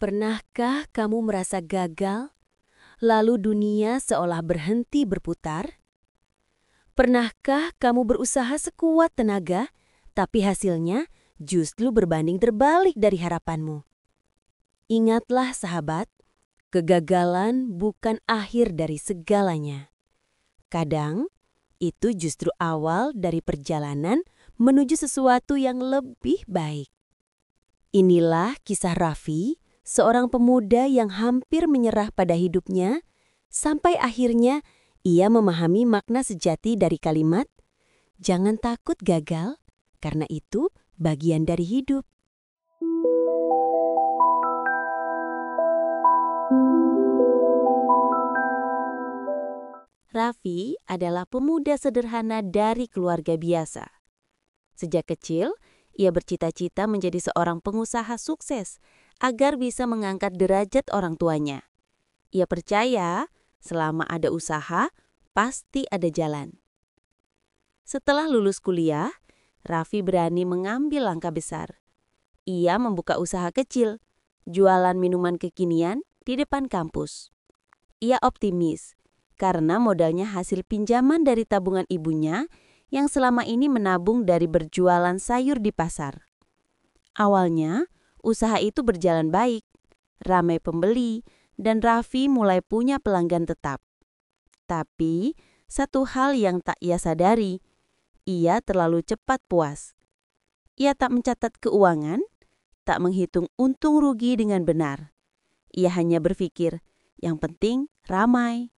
Pernahkah kamu merasa gagal, lalu dunia seolah berhenti berputar? Pernahkah kamu berusaha sekuat tenaga, tapi hasilnya justru berbanding terbalik dari harapanmu? Ingatlah sahabat, kegagalan bukan akhir dari segalanya. Kadang, itu justru awal dari perjalanan menuju sesuatu yang lebih baik. Inilah kisah Raffi, seorang pemuda yang hampir menyerah pada hidupnya, sampai akhirnya ia memahami makna sejati dari kalimat, "Jangan takut gagal, karena itu bagian dari hidup." Raffi adalah pemuda sederhana dari keluarga biasa. Sejak kecil, ia bercita-cita menjadi seorang pengusaha sukses agar bisa mengangkat derajat orang tuanya. Ia percaya selama ada usaha, pasti ada jalan. Setelah lulus kuliah, Raffi berani mengambil langkah besar. Ia membuka usaha kecil, jualan minuman kekinian di depan kampus. Ia optimis karena modalnya hasil pinjaman dari tabungan ibunya yang selama ini menabung dari berjualan sayur di pasar. Awalnya, usaha itu berjalan baik, ramai pembeli, dan Raffi mulai punya pelanggan tetap. Tapi, satu hal yang tak ia sadari, ia terlalu cepat puas. Ia tak mencatat keuangan, tak menghitung untung rugi dengan benar. Ia hanya berpikir, yang penting ramai.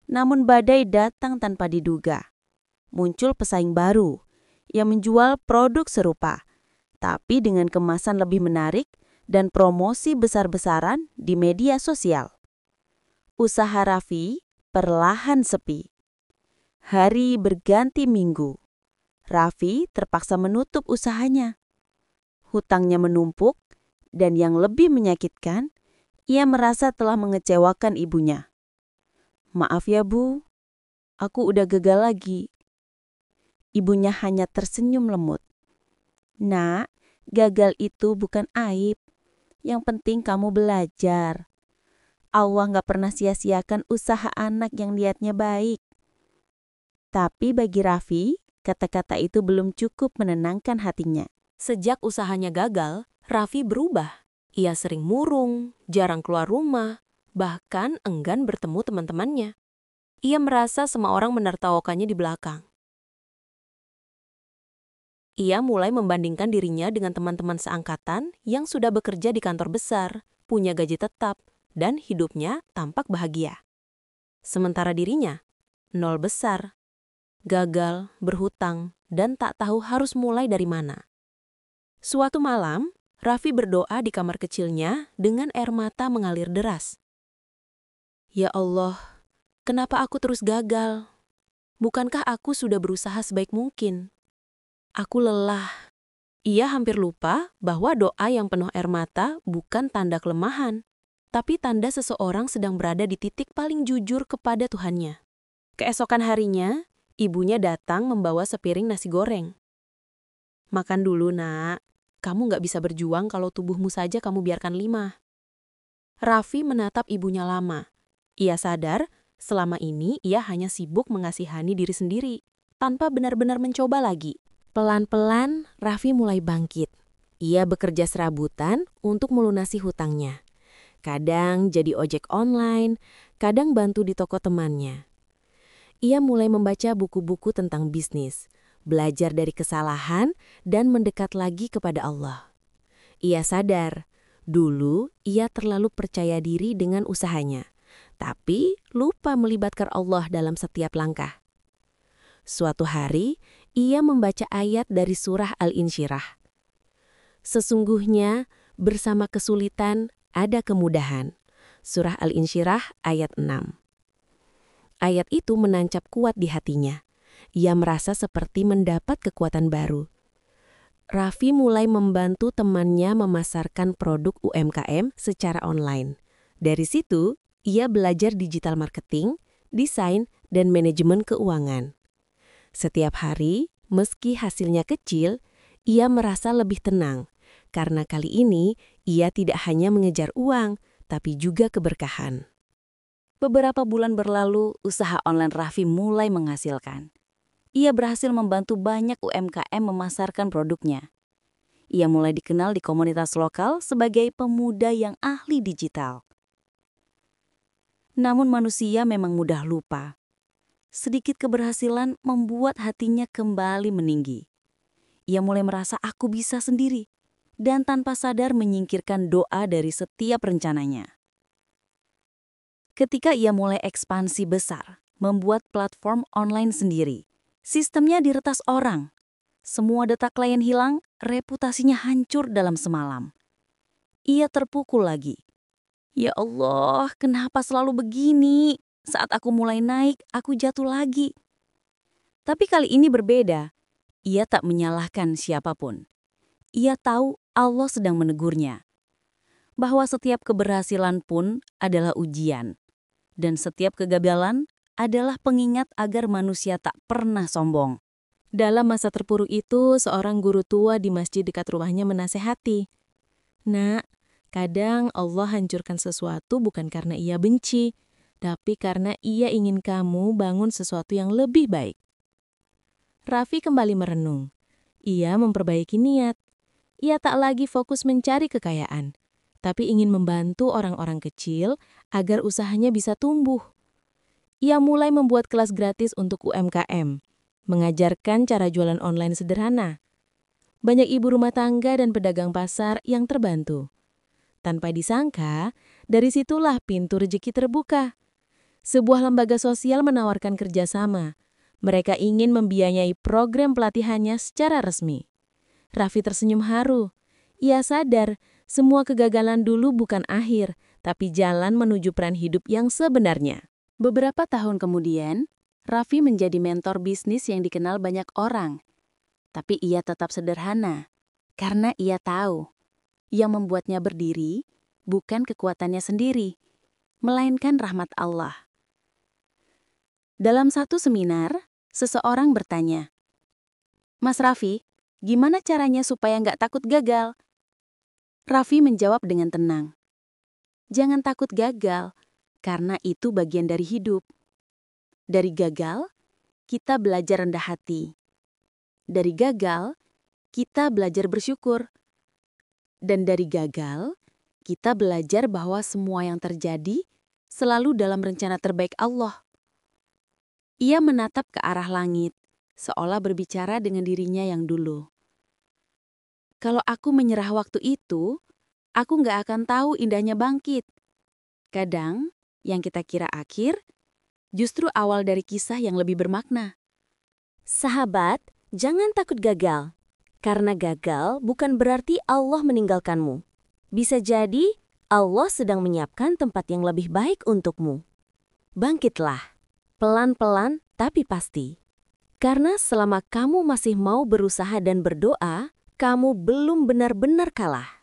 Namun badai datang tanpa diduga. Muncul pesaing baru yang menjual produk serupa, tapi dengan kemasan lebih menarik dan promosi besar-besaran di media sosial. Usaha Raffi perlahan sepi. Hari berganti minggu. Raffi terpaksa menutup usahanya. Hutangnya menumpuk, dan yang lebih menyakitkan, ia merasa telah mengecewakan ibunya. "Maaf ya Bu, aku udah gagal lagi." Ibunya hanya tersenyum lemut. "Nak, gagal itu bukan aib. Yang penting kamu belajar. Allah gak pernah sia-siakan usaha anak yang niatnya baik." Tapi bagi Raffi, kata-kata itu belum cukup menenangkan hatinya. Sejak usahanya gagal, Raffi berubah. Ia sering murung, jarang keluar rumah, bahkan enggan bertemu teman-temannya. Ia merasa semua orang menertawakannya di belakang. Ia mulai membandingkan dirinya dengan teman-teman seangkatan yang sudah bekerja di kantor besar, punya gaji tetap, dan hidupnya tampak bahagia. Sementara dirinya, nol besar, gagal, berhutang, dan tak tahu harus mulai dari mana. Suatu malam, Raffi berdoa di kamar kecilnya dengan air mata mengalir deras. "Ya Allah, kenapa aku terus gagal? Bukankah aku sudah berusaha sebaik mungkin? Aku lelah." Ia hampir lupa bahwa doa yang penuh air mata bukan tanda kelemahan, tapi tanda seseorang sedang berada di titik paling jujur kepada Tuhannya. Keesokan harinya, ibunya datang membawa sepiring nasi goreng. "Makan dulu, Nak. Kamu gak bisa berjuang kalau tubuhmu saja kamu biarkan limah." Raffi menatap ibunya lama. Ia sadar selama ini ia hanya sibuk mengasihani diri sendiri, tanpa benar-benar mencoba lagi. Pelan-pelan, Raffi mulai bangkit. Ia bekerja serabutan untuk melunasi hutangnya. Kadang jadi ojek online, kadang bantu di toko temannya. Ia mulai membaca buku-buku tentang bisnis, belajar dari kesalahan, dan mendekat lagi kepada Allah. Ia sadar, dulu ia terlalu percaya diri dengan usahanya, tapi lupa melibatkan Allah dalam setiap langkah. Suatu hari, ia membaca ayat dari surah Al-Insyirah. "Sesungguhnya, bersama kesulitan ada kemudahan." Surah Al-Insyirah ayat 6. Ayat itu menancap kuat di hatinya. Ia merasa seperti mendapat kekuatan baru. Raffi mulai membantu temannya memasarkan produk UMKM secara online. Dari situ, ia belajar digital marketing, desain, dan manajemen keuangan. Setiap hari, meski hasilnya kecil, ia merasa lebih tenang karena kali ini ia tidak hanya mengejar uang, tapi juga keberkahan. Beberapa bulan berlalu, usaha online Raffi mulai menghasilkan. Ia berhasil membantu banyak UMKM memasarkan produknya. Ia mulai dikenal di komunitas lokal sebagai pemuda yang ahli digital. Namun manusia memang mudah lupa. Sedikit keberhasilan membuat hatinya kembali meninggi. Ia mulai merasa aku bisa sendiri dan tanpa sadar menyingkirkan doa dari setiap rencananya. Ketika ia mulai ekspansi besar, membuat platform online sendiri, sistemnya diretas orang. Semua data klien hilang, reputasinya hancur dalam semalam. Ia terpukul lagi. Ya Allah, kenapa selalu begini? Saat aku mulai naik, aku jatuh lagi. Tapi kali ini berbeda. Ia tak menyalahkan siapapun. Ia tahu Allah sedang menegurnya. Bahwa setiap keberhasilan pun adalah ujian. Dan setiap kegagalan adalah pengingat agar manusia tak pernah sombong. Dalam masa terpuruk itu, seorang guru tua di masjid dekat rumahnya menasehati. Nak, kadang Allah hancurkan sesuatu bukan karena ia benci, tapi karena ia ingin kamu bangun sesuatu yang lebih baik. Raffi kembali merenung. Ia memperbaiki niat. Ia tak lagi fokus mencari kekayaan, tapi ingin membantu orang-orang kecil agar usahanya bisa tumbuh. Ia mulai membuat kelas gratis untuk UMKM, mengajarkan cara jualan online sederhana. Banyak ibu rumah tangga dan pedagang pasar yang terbantu. Tanpa disangka, dari situlah pintu rezeki terbuka. Sebuah lembaga sosial menawarkan kerjasama. Mereka ingin membiayai program pelatihannya secara resmi. Raffi tersenyum haru. Ia sadar semua kegagalan dulu bukan akhir, tapi jalan menuju peran hidup yang sebenarnya. Beberapa tahun kemudian, Raffi menjadi mentor bisnis yang dikenal banyak orang. Tapi ia tetap sederhana, karena ia tahu yang membuatnya berdiri bukan kekuatannya sendiri, melainkan rahmat Allah. Dalam satu seminar, seseorang bertanya, "Mas Raffi, gimana caranya supaya nggak takut gagal?" Raffi menjawab dengan tenang, "Jangan takut gagal, karena itu bagian dari hidup. Dari gagal, kita belajar rendah hati. Dari gagal, kita belajar bersyukur. Dan dari gagal, kita belajar bahwa semua yang terjadi selalu dalam rencana terbaik Allah." Ia menatap ke arah langit, seolah berbicara dengan dirinya yang dulu. Kalau aku menyerah waktu itu, aku nggak akan tahu indahnya bangkit. Kadang, yang kita kira akhir, justru awal dari kisah yang lebih bermakna. Sahabat, jangan takut gagal. Karena gagal bukan berarti Allah meninggalkanmu. Bisa jadi Allah sedang menyiapkan tempat yang lebih baik untukmu. Bangkitlah, pelan-pelan tapi pasti. Karena selama kamu masih mau berusaha dan berdoa, kamu belum benar-benar kalah.